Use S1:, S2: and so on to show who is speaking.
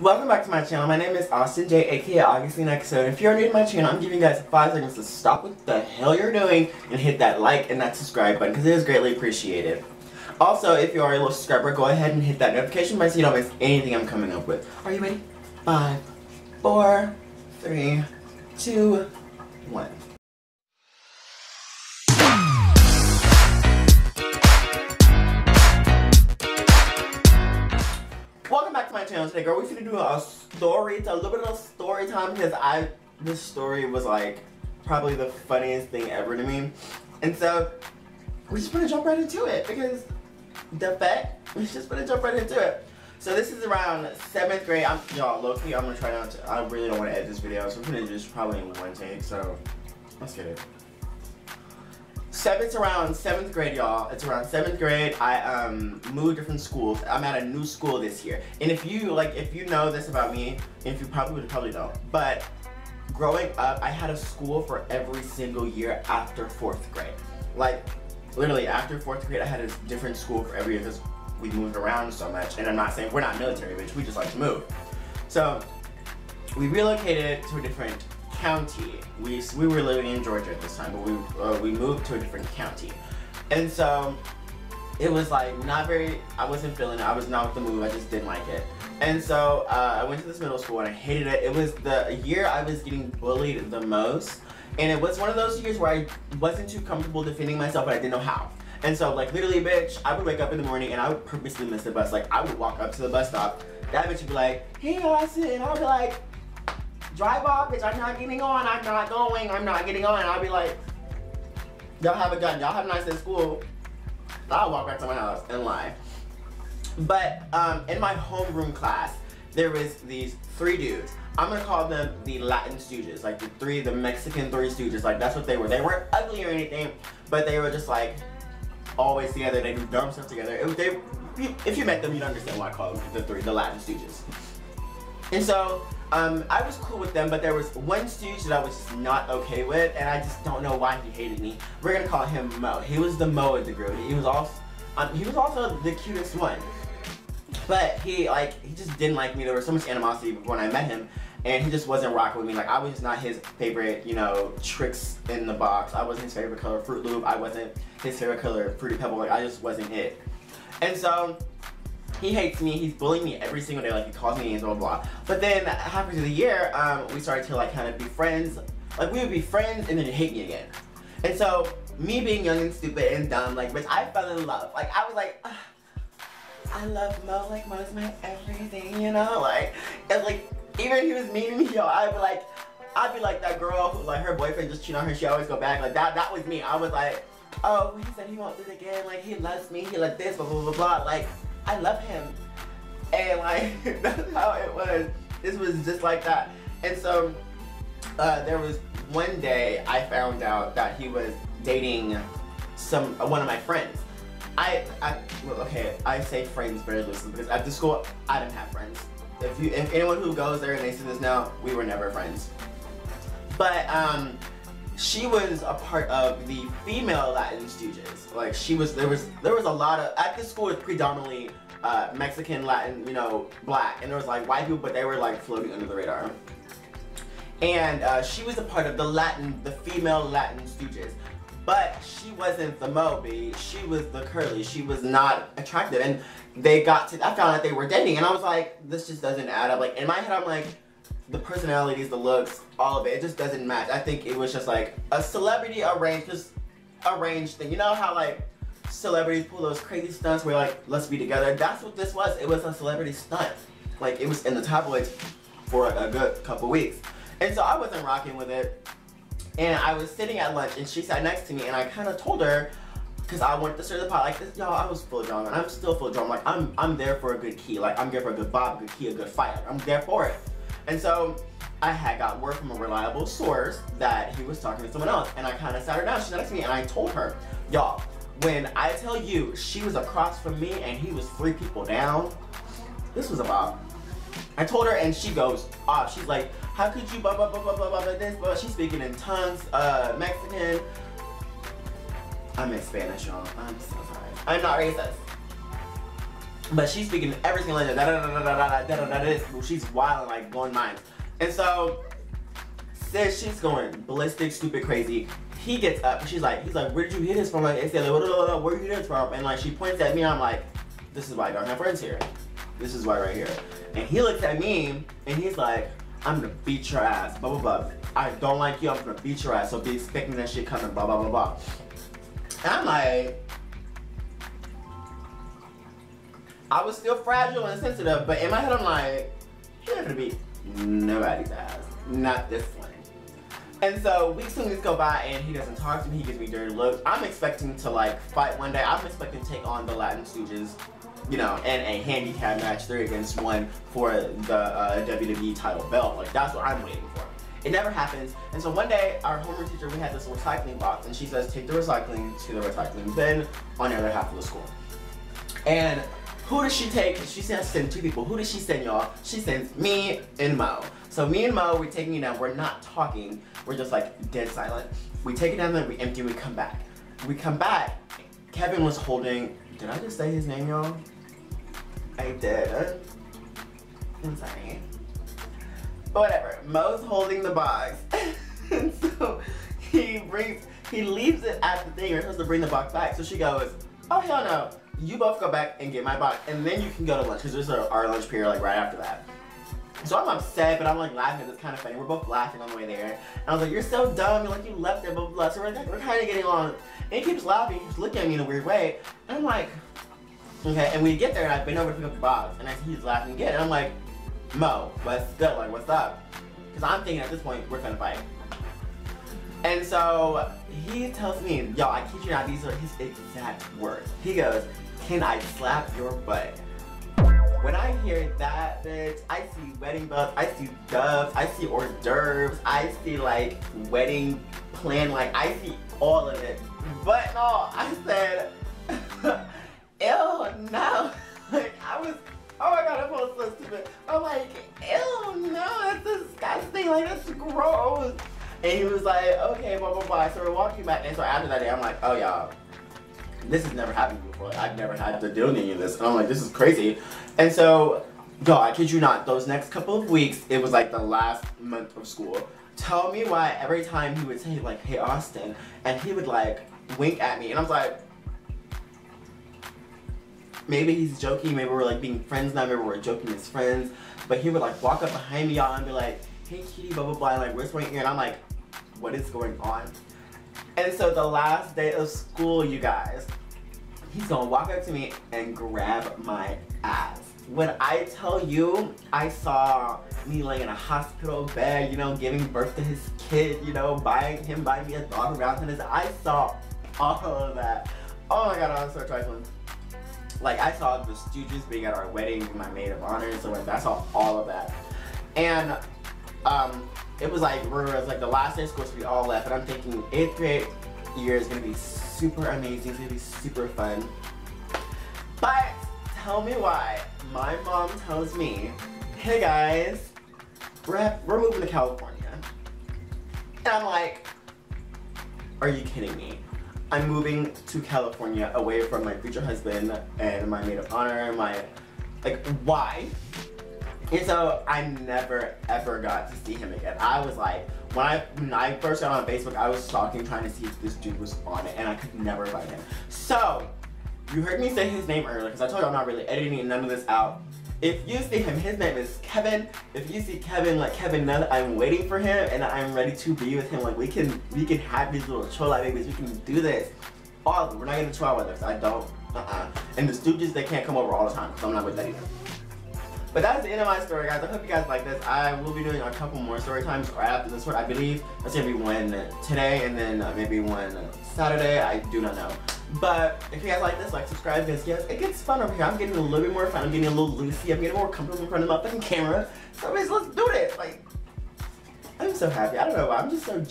S1: Welcome back to my channel. My name is Austin J, aka Augustine XO. If you're new to my channel, I'm giving you guys 5 seconds to stop what the hell you're doing and hit that like and that subscribe button because it is greatly appreciated. Also, if you are a little subscriber, go ahead and hit that notification button so you don't miss anything I'm coming up with. Are you ready? 5, 4, 3, 2, 1. Welcome back to my channel today, girl. We're gonna do a little bit of story time because this story was like probably the funniest thing ever to me, and so we're just gonna jump right into it because the fact we're just gonna jump right into it. So this is around 7th grade. Y'all, low-key, I'm gonna try not to. I really don't want to edit this video, so I'm gonna just probably in one take. So let's get it. It's around 7th grade, y'all. It's around 7th grade. I moved different schools. I'm at a new school this year. And if you know this about me, if you probably don't, but growing up, I had a school for every single year after 4th grade. Like, literally after 4th grade, I had a different school for every year because we moved around so much. And I'm not saying we're not military, bitch. We just like to move. So we relocated to a different county. We were living in Georgia at this time, but we moved to a different county, and so it was like I wasn't feeling it. I was not with the move. I just didn't like it, and so I went to this middle school and I hated it. It was the year I was getting bullied the most, and it was one of those years where I wasn't too comfortable defending myself, but I didn't know how. And so, like, literally, bitch, I would wake up in the morning and I would purposely miss the bus. Like, I would walk up to the bus stop. That bitch would be like, "Hey, Austin," and I would be like, "Drive off, bitch, I'm not getting on, I'm not going, I'm not getting on." And I'll be like, "Y'all have a gun, y'all have a nice day at school." I'll walk back to my house and lie. But in my homeroom class, there was these 3 dudes. I'm gonna call them the Latin Stooges, like the Mexican 3 Stooges. Like, that's what they were. They weren't ugly or anything, but they were just like always together. They do dumb stuff together. If you met them, you'd understand why I call them the Latin Stooges. And so I was cool with them, but there was one stooge that I was just not okay with, and I just don't know why he hated me. We're gonna call him Mo. He was the Mo of the group. He was also the cutest one, but he just didn't like me. There was so much animosity when I met him, and he just wasn't rocking with me. Like, I was just not his favorite, tricks in the box. I wasn't his favorite color Fruit Loop. I wasn't his favorite color Fruity Pebble. Like, I just wasn't it. And so he hates me. He's bullying me every single day. Like, he calls me names, blah, blah, blah. But then halfway through the year, we started to like kind of be friends. Like, we would be friends and then he'd hate me again. And so me being young and stupid and dumb, like, bitch, I fell in love. Like, I was like, I love Mo. Like, Mo's my everything, Like, and like, even if he was mean to me, yo, I'd be like that girl who, like, her boyfriend just cheated on her. She always go back. Like, that was me. I was like, oh, he said he won't do it again. Like, he loves me. He like this, blah, blah, blah, blah. Like, I love him. And like, that's how it was. This was just like that. And so there was one day I found out that he was dating one of my friends. Well, okay, I say friends very loosely because at the school I didn't have friends. If anyone who goes there and they see this now, we were never friends. But she was a part of the female Latin Stooges. Like, there was a lot of, at this school it's predominantly Mexican, Latin, black, and there was like white people, but they were like floating under the radar. And she was a part of the female Latin Stooges. But she wasn't the Moby, she was the curly. She was not attractive, and I found out they were dating, and I was like, this just doesn't add up. Like, in my head, I'm like, the personalities, the looks, all of it just doesn't match. I think it was just like a celebrity arranged thing. You know how like celebrities pull those crazy stunts where like, let's be together? That's what this was. It was a celebrity stunt. Like, it was in the tabloids for a good couple weeks. And so I wasn't rocking with it. And I was sitting at lunch and she sat next to me, and I kind of told her, because I wanted to stir the pot, like, this, y'all, I was full of drama, and I'm still full of drama. Like, I'm there for a good key. Like, I'm there for a good bop, a good key, a good fight. I'm there for it. And so I had got word from a reliable source that he was talking to someone else, and I kind of sat her down. She sat next to me, and I told her, y'all, when I tell you she was across from me and he was 3 people down, this was about. I told her, and she goes off. She's like, how could you blah, blah, blah, blah, blah, blah, this, blah. She's speaking in tongues, Mexican. I'm in Spanish, y'all. I'm so sorry. I'm not racist. But she's speaking every single language, she's wild and like blowing minds. And so, sis, she's going ballistic, stupid, crazy. He gets up, and he's like, where did you hear this from? Like, where did you hear this from? And like, she points at me, and I'm like, this is why I don't have friends here. This is why right here. And he looks at me, and he's like, I'm gonna beat your ass, blah, blah, blah. I don't like you, I'm gonna beat your ass, so be expecting that shit coming, blah, blah, blah, blah. And I'm like, I was still fragile and sensitive, but in my head I'm like, you're not gonna beat nobody's ass, not this one. And so weeks and weeks go by and he doesn't talk to me, he gives me dirty looks. I'm expecting to like fight one day. I'm expecting to take on the Latin Stooges, you know, in a handicap match 3-against-1 for the WWE title belt. Like, that's what I'm waiting for. It never happens. And so one day, our homeroom teacher, we had this recycling box, and she says, take the recycling to the recycling bin on the other half of the school. And who does she take? She says send 2 people. Who does she send, y'all? She sends me and Mo. So me and Mo, we're taking it down. We're not talking. We're just like dead silent. We take it down there, we empty, we come back. We come back. Kevin was holding, did I just say his name, y'all? I did. I'm sorry. But whatever. Mo's holding the box. And so he leaves it at the thing. We're supposed to bring the box back. So she goes, oh hell no. You both go back and get my box, and then you can go to lunch, because there's our lunch period like right after that. So I'm upset, but I'm like laughing, it's kind of funny. We're both laughing on the way there. And I was like, you're so dumb, you're like, you left it, blah, blah, blah. So we're kind of getting along. And he keeps laughing, he keeps looking at me in a weird way. And I'm like, okay. And we get there, and I bend over to pick up the box, and I see he's laughing again. And I'm like, Mo, what's good? Like, what's up? Because I'm thinking at this point, we're gonna fight. And so he tells me, yo, I kid you not, these are his exact words. He goes, can I slap your butt? When I hear that, bitch, I see wedding bells, I see doves, I see hors d'oeuvres, I see like wedding plan, like I see all of it. But no, I said, ew, no. Like I was, oh my god, I felt so stupid. I'm like, ew, no, that's disgusting, like that's gross. And he was like, okay, blah, blah, blah. So we're walking back, and so after that day, I'm like, oh y'all, this has never happened before. Like, I've never had to do any of this. And I'm like, this is crazy. And so, yo, I kid you not, those next couple of weeks, it was like the last month of school. Tell me why every time he would say like, hey Austin, and he would like wink at me, and I was like, maybe he's joking, maybe we're like being friends now, maybe we're joking as friends. But he would like walk up behind me, y'all, and be like, hey kitty, blah, blah, blah, and like whispering in, and I'm like, what is going on? And so the last day of school, you guys, he's gonna walk up to me and grab my ass. When I tell you, I saw me laying in a hospital bed, you know, giving birth to his kid, you know, buying me a dog around tennis. I saw all of that. Oh my god, I was so trifling. Like, I saw the Stooges being at our wedding, my maid of honor, and so like, I saw all of that. And it was like, the last day of school, so we all left, and I'm thinking 8th grade year is gonna be super amazing, it's gonna be super fun. But tell me why my mom tells me, hey guys, we're moving to California. And I'm like, are you kidding me? I'm moving to California away from my future husband and my maid of honor, like, why? And so I never ever got to see him again. I was like, when I first got on Facebook, I was stalking, trying to see if this dude was on it, and I could never find him. So, you heard me say his name earlier, because I told you I'm not really editing none of this out. If you see him, his name is Kevin. If you see Kevin, like Kevin, know that I'm waiting for him, and I'm ready to be with him. Like, we can have these little chola babies, we can do this. All of them, we're not gonna try with us, I don't, And the Stooges, they can't come over all the time, because I'm not with that either. But that's the end of my story, guys. I hope you guys like this. I will be doing a couple more story times right after this one, I believe. There's gonna be one today and then maybe one Saturday. I do not know. But if you guys like this, like, subscribe, because yes, it gets fun over here. I'm getting a little bit more fun. I'm getting a little loosey. I'm getting more comfortable in front of my fucking camera. So, guys, let's do this. Like, I'm so happy. I don't know why. I'm just so